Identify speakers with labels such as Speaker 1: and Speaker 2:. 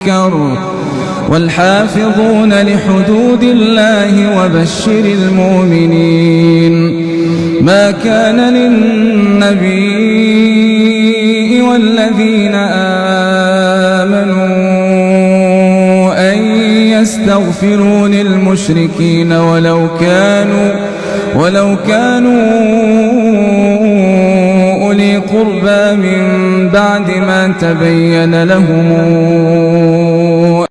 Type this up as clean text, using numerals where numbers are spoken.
Speaker 1: المنكر والحافظون لحدود الله وبشر المؤمنين. ما كان للنبي والذين آمنوا أن يستغفروا للمشركين ولو كانوا أولي قربى من بعد ما تبين لهم